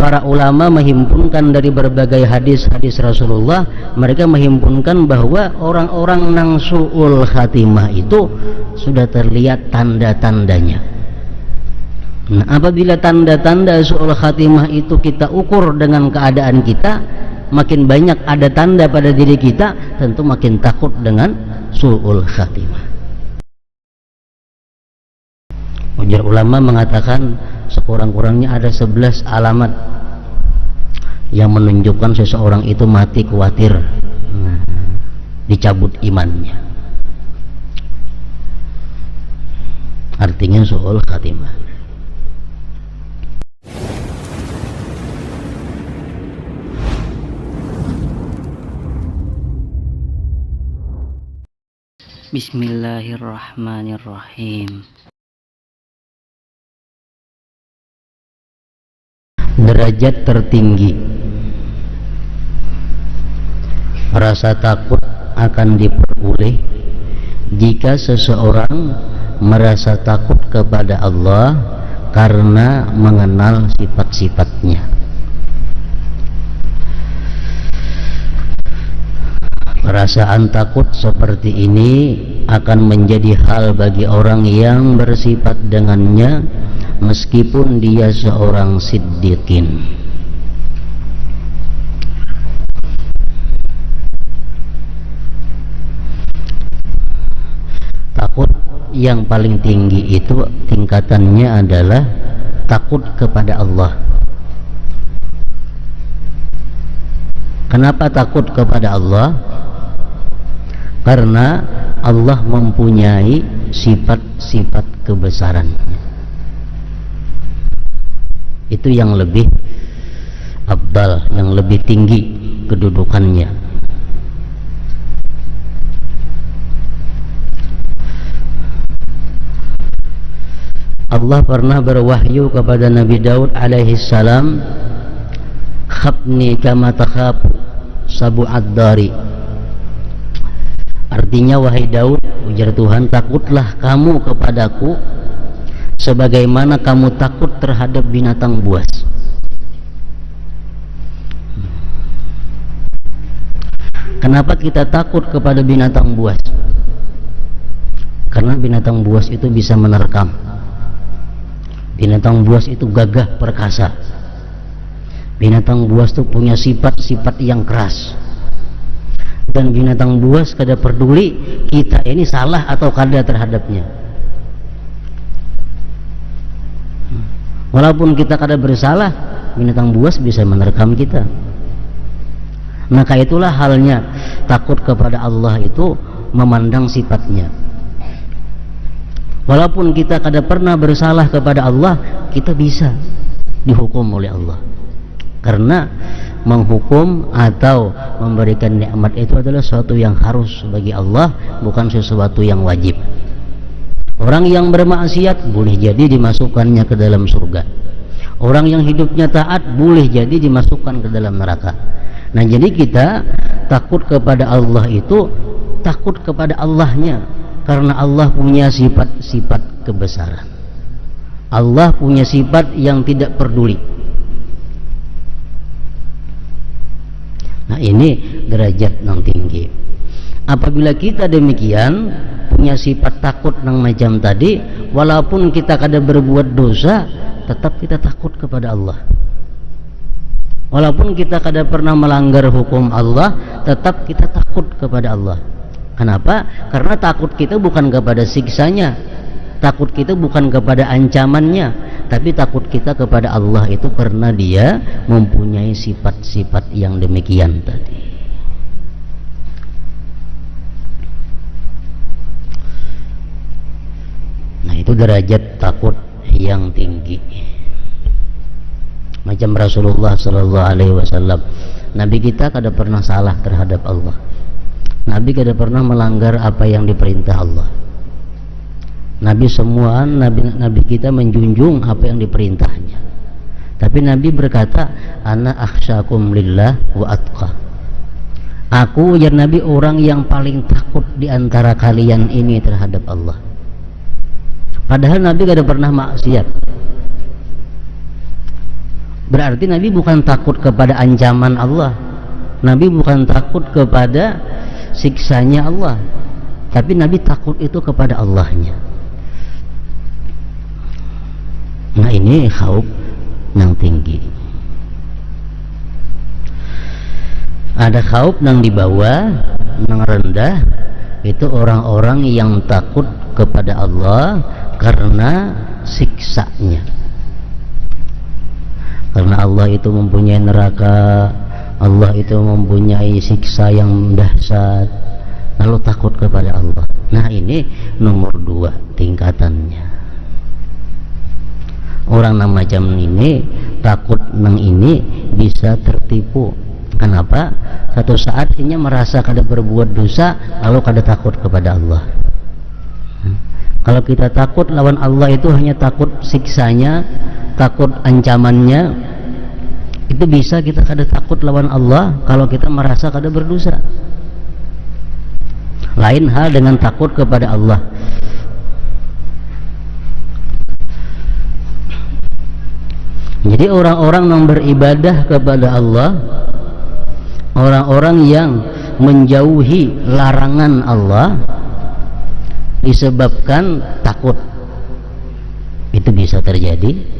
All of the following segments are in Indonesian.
para ulama menghimpunkan dari berbagai hadis-hadis Rasulullah, mereka menghimpunkan bahwa orang-orang nang su'ul khatimah itu sudah terlihat tanda-tandanya. Nah, apabila tanda-tanda su'ul khatimah itu kita ukur dengan keadaan kita, makin banyak ada tanda pada diri kita, tentu makin takut dengan su'ul khatimah. Ujar ulama mengatakan sekurang-kurangnya ada 11 alamat yang menunjukkan seseorang itu mati khawatir dicabut imannya. Artinya su'ul khatimah. Bismillahirrahmanirrahim. Derajat tertinggi, rasa takut akan diperoleh jika seseorang merasa takut kepada Allah karena mengenal sifat-sifatnya. Perasaan takut seperti ini akan menjadi hal bagi orang yang bersifat dengannya meskipun dia seorang siddiqin. Takut yang paling tinggi itu tingkatannya adalah takut kepada Allah. Kenapa takut kepada Allah? Karena Allah mempunyai sifat-sifat kebesarannya. Itu yang lebih afdal, yang lebih tinggi kedudukannya. Allah pernah berwahyu kepada Nabi Daud alaihi salam, "Khabni kama takhafu sabu'ad dari." Artinya, wahai Daud, ujar Tuhan, takutlah kamu kepadaku sebagaimana kamu takut terhadap binatang buas. Kenapa kita takut kepada binatang buas? Karena binatang buas itu bisa menerkam. Binatang buas itu gagah perkasa. Binatang buas itu punya sifat-sifat yang keras. Dan binatang buas kada peduli kita ini salah atau kada terhadapnya. Walaupun kita kada bersalah, binatang buas bisa menerkam kita. Maka itulah halnya takut kepada Allah itu memandang sifatnya. Walaupun kita kada pernah bersalah kepada Allah, kita bisa dihukum oleh Allah. Karena menghukum atau memberikan nikmat itu adalah sesuatu yang harus bagi Allah, bukan sesuatu yang wajib. Orang yang bermaksiat boleh jadi dimasukkannya ke dalam surga. Orang yang hidupnya taat boleh jadi dimasukkan ke dalam neraka. Nah, jadi kita takut kepada Allah itu takut kepada Allahnya, karena Allah punya sifat-sifat kebesaran. Allah punya sifat yang tidak peduli. Nah, ini derajat yang tinggi. Apabila kita demikian punya sifat takut yang macam tadi, walaupun kita kada berbuat dosa, tetap kita takut kepada Allah. Walaupun kita kada pernah melanggar hukum Allah, tetap kita takut kepada Allah. Kenapa? Karena takut kita bukan kepada siksanya, takut kita bukan kepada ancamannya, tapi takut kita kepada Allah itu karena Dia mempunyai sifat-sifat yang demikian tadi. Nah, itu derajat takut yang tinggi. Macam Rasulullah sallallahu alaihi wasallam, Nabi kita kada pernah salah terhadap Allah. Nabi kada pernah melanggar apa yang diperintah Allah. Nabi kita menjunjung apa yang diperintahnya. Tapi Nabi berkata, "Ana akhsyakum lillah wa atqa." Aku, ujar Nabi, orang yang paling takut di antara kalian ini terhadap Allah. Padahal Nabi kada pernah maksiat. Berarti Nabi bukan takut kepada ancaman Allah, Nabi bukan takut kepada siksanya Allah, tapi Nabi takut itu kepada Allahnya. Nah ini khauf yang tinggi. Ada khauf yang di bawah, yang rendah, itu orang-orang yang takut kepada Allah karena siksanya. Karena Allah itu mempunyai neraka, Allah itu mempunyai siksa yang dahsyat, lalu takut kepada Allah. Nah ini nomor 2 tingkatannya. Orang yang macam ini takut nang ini bisa tertipu. Kenapa? Satu saat ini merasa kada berbuat dosa, lalu kada takut kepada Allah. Kalau kita takut lawan Allah itu hanya takut siksanya, takut ancamannya, itu bisa kita kada takut lawan Allah kalau kita merasa kada berdosa. Lain hal dengan takut kepada Allah. Jadi orang-orang yang beribadah kepada Allah, orang-orang yang menjauhi larangan Allah disebabkan takut, itu bisa terjadi.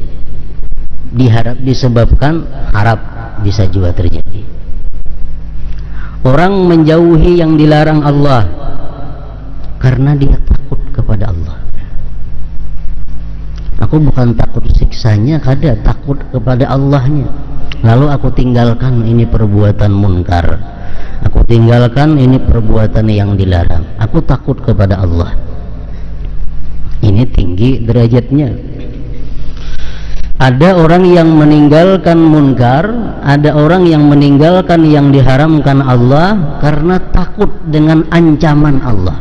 Disebabkan harap, bisa juga terjadi. Orang menjauhi yang dilarang Allah karena dia takut kepada Allah. Aku bukan takut siksanya, kada takut kepada Allahnya. Lalu aku tinggalkan ini perbuatan munkar, aku tinggalkan ini perbuatan yang dilarang, aku takut kepada Allah. Ini tinggi derajatnya. Ada orang yang meninggalkan munkar, ada orang yang meninggalkan yang diharamkan Allah karena takut dengan ancaman Allah.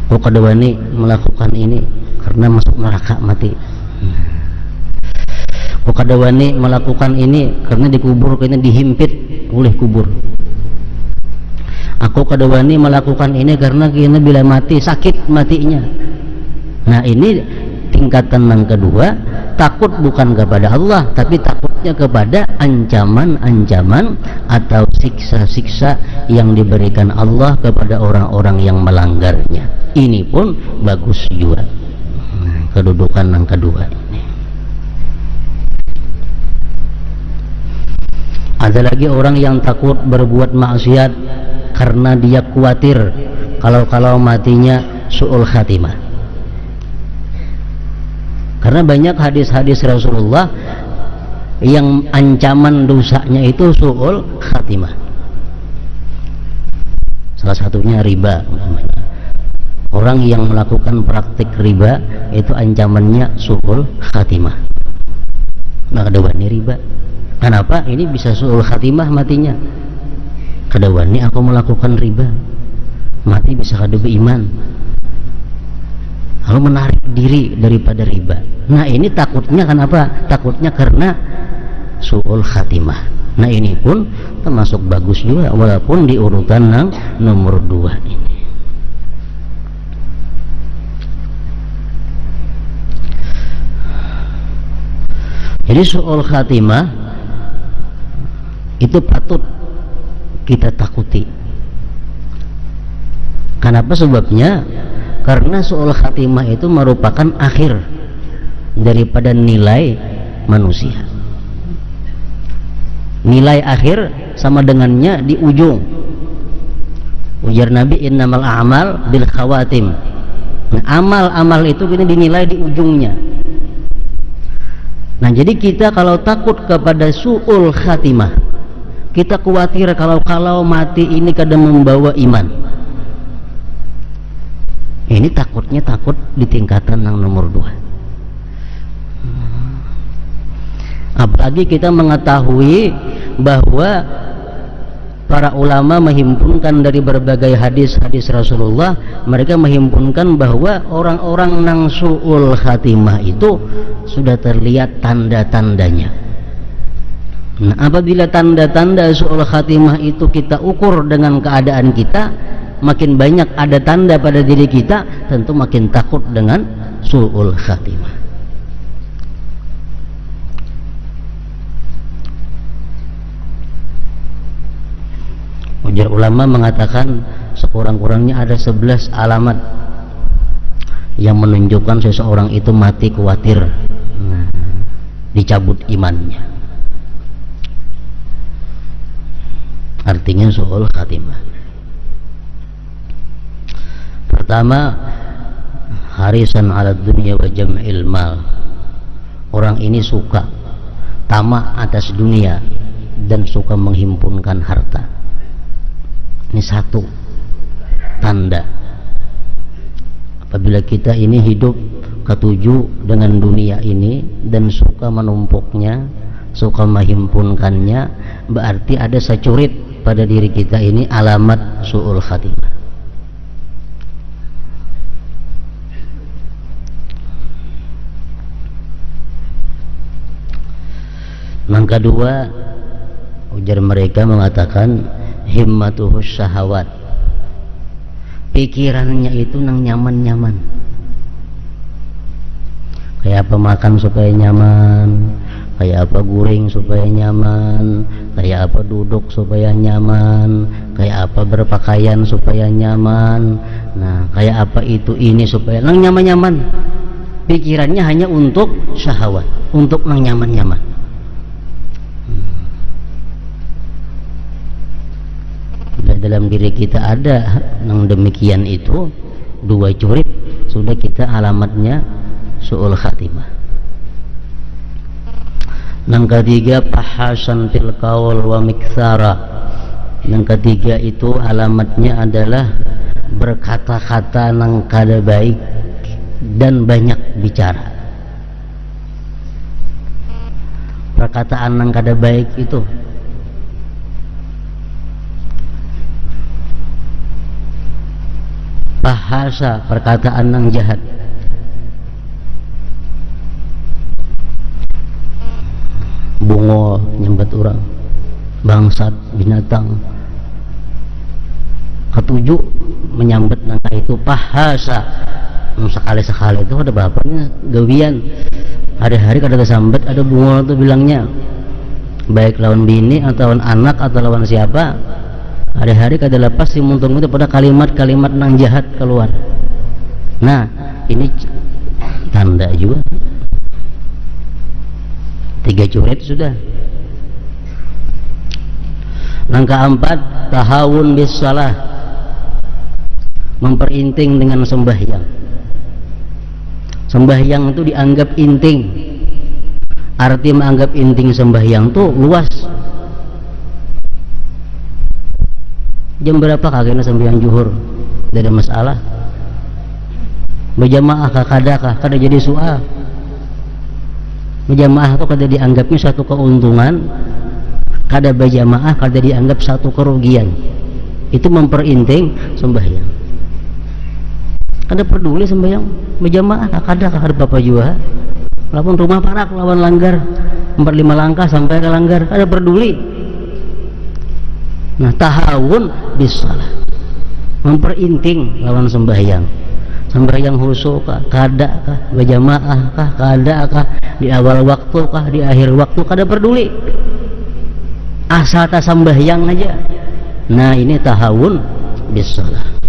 Kok kada wani melakukan ini karena masuk neraka mati. Kok kada wani melakukan ini karena dikubur, karena dihimpit oleh kubur. Aku kada wani melakukan ini karena kena bila mati sakit matinya. Nah ini tingkatan yang kedua, takut bukan kepada Allah tapi takutnya kepada ancaman-ancaman atau siksa-siksa yang diberikan Allah kepada orang-orang yang melanggarnya. Ini pun bagus juga. Kedudukan yang kedua ini. Ada lagi orang yang takut berbuat maksiat karena dia khawatir kalau matinya su'ul khatimah. Karena banyak hadis-hadis Rasulullah yang ancaman dosanya itu su'ul khatimah. Salah satunya riba. Orang yang melakukan praktik riba itu ancamannya su'ul khatimah. Nah kedawani riba. Kenapa? Ini bisa su'ul khatimah matinya. Kedawani aku melakukan riba, mati bisa kada beriman, lalu menarik diri daripada riba. Nah ini takutnya kenapa? Takutnya karena su'ul khatimah. Nah ini pun termasuk bagus juga walaupun di urutan yang nomor 2 ini. Jadi su'ul khatimah itu patut kita takuti. Kenapa sebabnya? Karena su'ul khatimah itu merupakan akhir daripada nilai manusia. Nilai akhir sama dengannya di ujung. Ujar Nabi, innamal a'mal bil khawatim. Nah, amal-amal itu ini dinilai di ujungnya. Nah jadi kita kalau takut kepada su'ul khatimah, kita khawatir kalau mati ini kadang membawa iman. Ini takutnya takut di tingkatan yang nomor 2. Apalagi kita mengetahui bahwa para ulama menghimpunkan dari berbagai hadis-hadis Rasulullah, mereka menghimpunkan bahwa orang-orang nang su'ul khatimah itu sudah terlihat tanda-tandanya. Nah, apabila tanda-tanda su'ul khatimah itu kita ukur dengan keadaan kita, makin banyak ada tanda pada diri kita, tentu makin takut dengan su'ul khatimah. ulama mengatakan sekurang-kurangnya ada 11 alamat yang menunjukkan seseorang itu mati khawatir dicabut imannya. Artinya su'ul khatimah. Pertama, harisan ala dunya wa jam'il mal. Orang ini suka tamak atas dunia dan suka menghimpunkan harta. Ini satu tanda apabila kita ini hidup ketujuh dengan dunia ini dan suka menumpuknya, suka menghimpunkannya, berarti ada securit pada diri kita ini alamat su'ul khatimah. Yang kedua, ujar mereka mengatakan himmatuhus syahawat. Pikirannya itu nang nyaman-nyaman. Kayak apa makan supaya nyaman, kayak apa guring supaya nyaman, kayak apa duduk supaya nyaman, kayak apa berpakaian supaya nyaman. Nah, kayak apa itu ini supaya nang nyaman-nyaman. Pikirannya hanya untuk syahwat, untuk nang nyaman-nyaman. Dalam diri kita ada yang demikian itu dua curip, sudah kita alamatnya su'ul khatimah. Yang ketiga, fahasan fil qaul wa miksara. Yang ketiga itu alamatnya adalah berkata-kata nang kada baik dan banyak bicara. Perkataan nang kada baik itu bahasa, perkataan yang jahat. Bungo nyambat orang, bangsat, binatang. Ketujuh menyambat nangka itu bahasa. Sekali-sekali itu ada bapaknya gawian. Hari-hari kada kesambat ada bungo itu bilangnya, baik lawan bini atau lawan anak atau lawan siapa. Hari-hari kada lepas si muntung itu pada kalimat-kalimat nang jahat keluar. Nah, ini tanda juga. 3 curit sudah. Yang keempat, tahawun bis shalah. Memperinting dengan sembahyang. Sembahyang itu dianggap inting. Arti menganggap inting sembahyang itu luas. Jam berapa kagaknya sembahyang zuhur? Tidak ada masalah. Berjamaah kah kada jadi soal. Berjamaah itu kada dianggapnya satu keuntungan, kada berjamaah kada dianggap satu kerugian. Itu memperinting sembahyang. Kada peduli sembahyang berjamaah kada ada apa juga. Lawan rumah parak lawan langgar 4-5 langkah sampai ke langgar kada peduli. Nah, tahawun bisalah, memperinting lawan sembahyang. Sembahyang khusyuk kah, kada kah, berjamaah kah, kada kah, di awal waktu kah, di akhir waktu, kada peduli. Asal tak sembahyang aja. Nah, ini tahawun bisalah.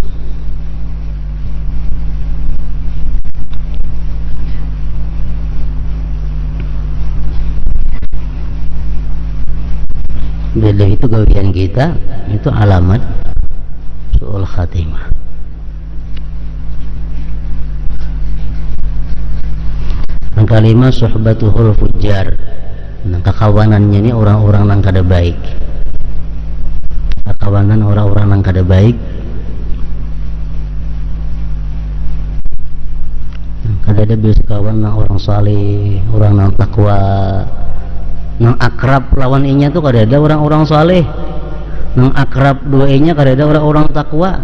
Bila itu gawian kita, itu alamat su'ul khatimah. Yang kelima, suhbatuhul fujjar. Nah, kekawanannya ini orang-orang yang kada baik. Kekawanan orang-orang yang kada baik. Kada ada bisa kawan yang orang saleh, orang yang takwa. Nang akrab lawan inya tuh kada ada orang-orang saleh. Nang akrab dua inya kada ada orang-orang takwa.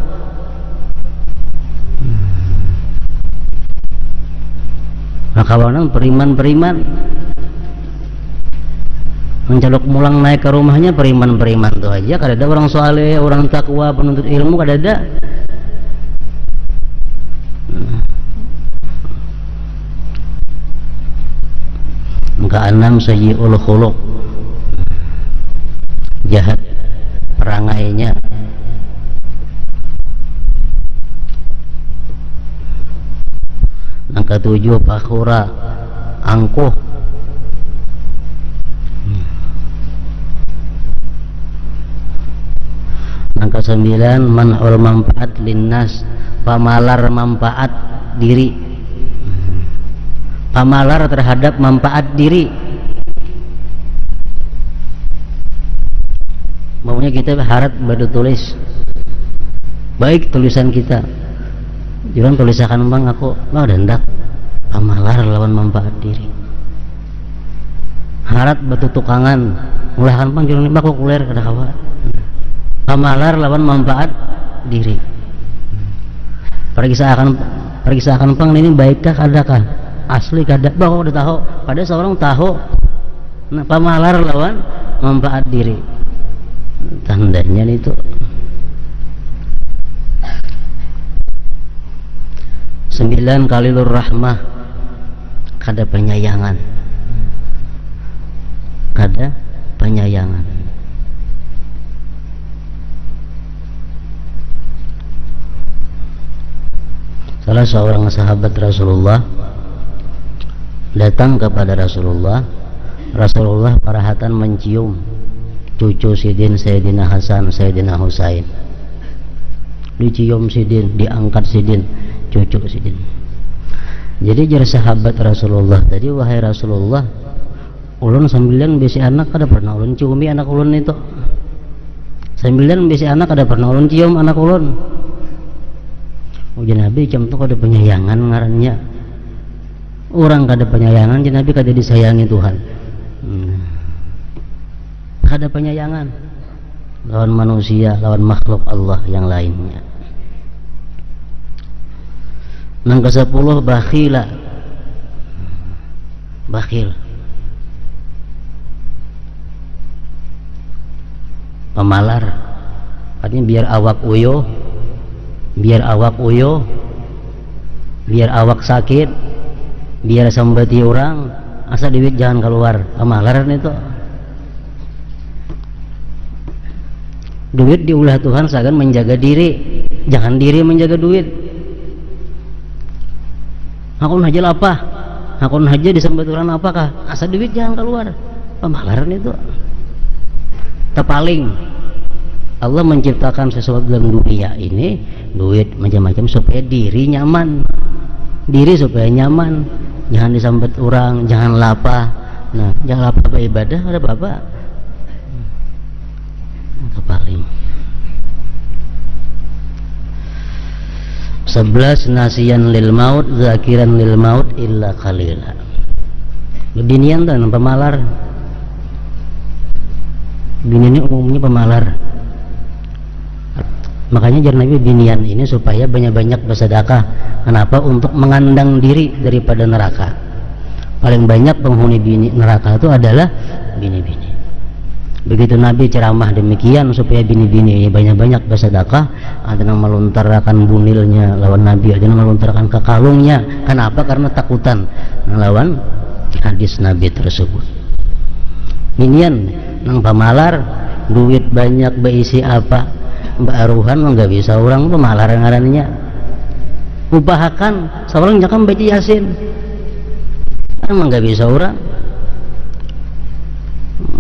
Nah, kawanan periman-periman. Mencalok mulang naik ke rumahnya periman-periman tuh aja, kada ada orang saleh, orang takwa, penuntut ilmu kada ada. Keenam, sayyi'ul khuluq, jahat perangainya, Nang ketujuh fakhura, angkuh. Nang kesembilan man'ul manfaat linnas, pamalar manfaat diri, pamalar terhadap manfaat diri. Maunya kita harap bertulis baik tulisan kita, jangan tulisakan bang aku mau dendak pamalar lawan manfaat diri. Harap bertutukangan mulakan bang jangan aku kuler kada kawa pamalar lawan manfaat diri. Periksakan pang ini baikkah kadakah asli kada bah udah tahu pada seorang tahu. Nah, pamalar lawan manfaat diri tandanya itu. 9 kalilur rahmah, kada penyayangan, kada penyayangan. Salah seorang sahabat Rasulullah datang kepada Rasulullah. Rasulullah parahatan mencium cucu sidin Sayyidina Hasan, Sayyidina Husain. Dicium sidin, diangkat sidin, cucu sidin. Jadi jar sahabat Rasulullah tadi, wahai Rasulullah, ulun 9 besi anak kada pernah ulun ciumi anak ulun itu. 9 besi anak kada pernah ulun cium anak ulun. Ujian Nabi jam tu kada penyayangan ngarannya. Orang kada penyayangan, jadi Nabi kada disayangi Tuhan. Kada penyayangan lawan manusia, lawan makhluk Allah yang lainnya. Nang ke-10 bakhila, bakhil, pemalar. Artinya biar awak uyo, biar awak uyo, biar awak sakit, biar sambati orang, asa duit jangan keluar. Pemalaran itu. Duit diulah Tuhan seakan menjaga diri, jangan diri menjaga duit. Hakun haja apa? Hakun haja disambat orang apakah? Asa duit jangan keluar. Pemalaran itu. Terpaling. Allah menciptakan sesuatu dalam dunia ini, duit macam-macam supaya diri nyaman. Diri supaya nyaman. Jangan disambat orang, jangan lapah. Nah, jangan lapah beribadah ada apa-apa. Kepaling. 11 nasiyan lil maut, zakiran lil maut illa qalila. Binian dan pemalar. Binian ini umumnya pemalar. Makanya jar Nabi binian ini supaya banyak-banyak bersedekah. Kenapa? Untuk mengandang diri daripada neraka. Paling banyak penghuni bini neraka itu adalah bini-bini. Begitu Nabi ceramah demikian supaya bini-bini banyak-banyak bersedekah, ada yang melontarkan bunilnya lawan Nabi, ada yang melontarkan ke kalungnya. Kenapa? Karena takutan lawan hadis Nabi tersebut. Binian nang pamalar, duit banyak berisi apa? Mbak Aruhan nggak bisa orang pemalar ngarannya. Upahakan seorang jangan baca Yasin. Emang nggak bisa orang.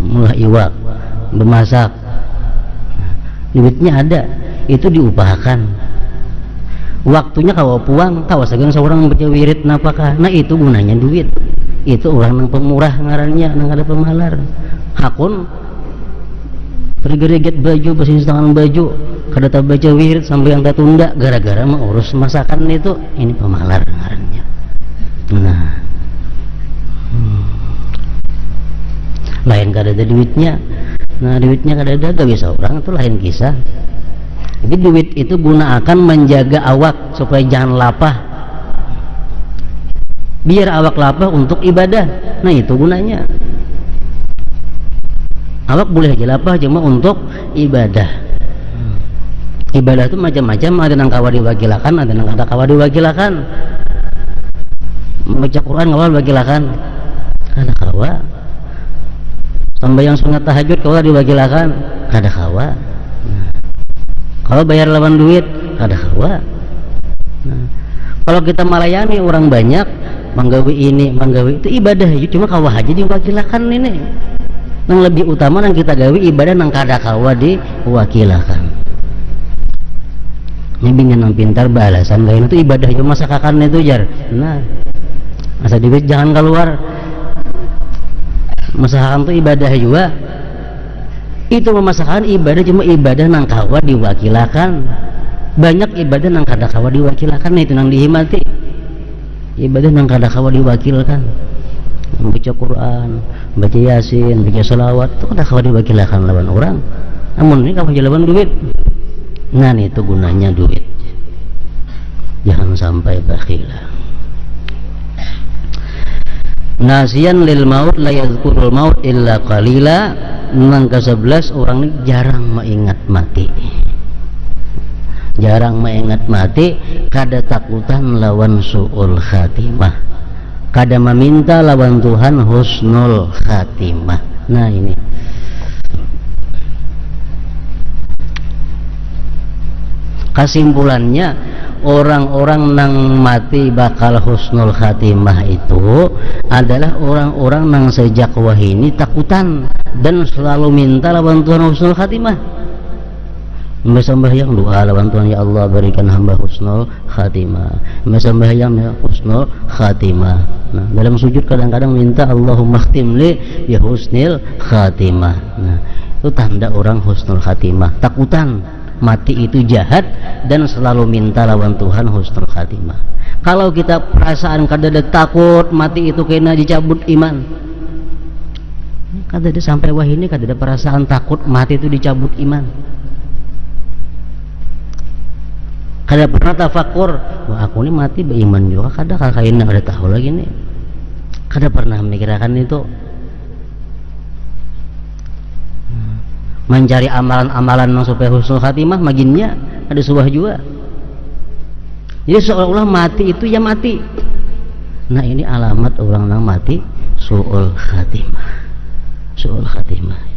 Mulai iwak, bermasak, duitnya ada, itu diupahakan. Waktunya kawa puang, kawa segan seorang baca wirid napakah. Nah itu gunanya duit. Itu orang yang pemurah ngarannya, nang ada pemalar. Hakun tergereget baju, bersih tangan baju, kada tak baca wirid sampai yang tak tunda gara-gara mengurus masakan itu. Ini pemalar ngarannya. Nah, lain kada ada duitnya. Nah duitnya kada ada, gak bisa orang, itu lain kisah. Jadi duit itu gunakan menjaga awak supaya jangan lapah, biar awak lapah untuk ibadah. Nah itu gunanya. Awak boleh aja lapah cuma untuk ibadah. Ibadah itu macam-macam, ada yang kawa diwakilakan, ada yang kada kawa diwakilakan. Membaca Quran kawa diwakilakan, kada kawa. Sampai yang sunat tahajud kawa diwakilakan, kada kawa. Kalau bayar lawan duit kada kawa. Nah, Kalau kita melayani orang banyak, manggawi ini manggawi itu ibadah ya, cuma kawah aja diwakilakan ini. Yang lebih utama yang kita gawi ibadah nang kada kawa diwakilakan. Nyebingin nang pintar balasan lain itu ibadah cuma masakakan itu jar. Nah, asa duit jangan keluar. Masakan itu ibadah juga. Itu memasakan ibadah cuma ibadah nang kawa diwakilakan. Banyak ibadah nang kada kawa diwakilakan itu nang dihimati. Ibadah nang kada kawa diwakilkan. Baca Quran, baca Yasin, baca salawat itu kada kawa diwakilakan lawan orang. Namun ini kamu lawan duit. Nah itu gunanya duit. Jangan sampai bakhilah. Nasiyan lil maut la yadhkurul maut illa qalila. Nang ke-11 orang ini jarang mengingat mati. Jarang mengingat mati, kada takutan lawan su'ul khatimah, kada meminta lawan Tuhan husnul khatimah. Nah ini kesimpulannya, orang-orang nang mati bakal husnul khatimah itu adalah orang-orang nang sejak wahini takutan dan selalu minta lawan Tuhan husnul khatimah. Sembahyang doa lawan Tuhan, ya Allah berikan hamba husnul khatimah. Sembahyang ya husnul khatimah. Nah, dalam sujud kadang-kadang minta Allahumma khtim li bi husnil khatimah. Nah, itu tanda orang husnul khatimah. Takutan mati itu jahat dan selalu minta lawan Tuhan husnul khatimah. Kalau kita perasaan kadada takut mati itu kena dicabut iman. Kadada sampai wah ini kadada perasaan takut mati itu dicabut iman. Kada pernah tafakur, wah aku ini mati beriman juga, kada kakain ada tahu lagi nih. Kada pernah memikirkan itu. Mencari amalan-amalan supaya husnul khatimah maginnya ada subah juga. Jadi seolah-olah mati itu ya mati. Nah ini alamat orang yang mati su'ul khatimah. Su'ul khatimah.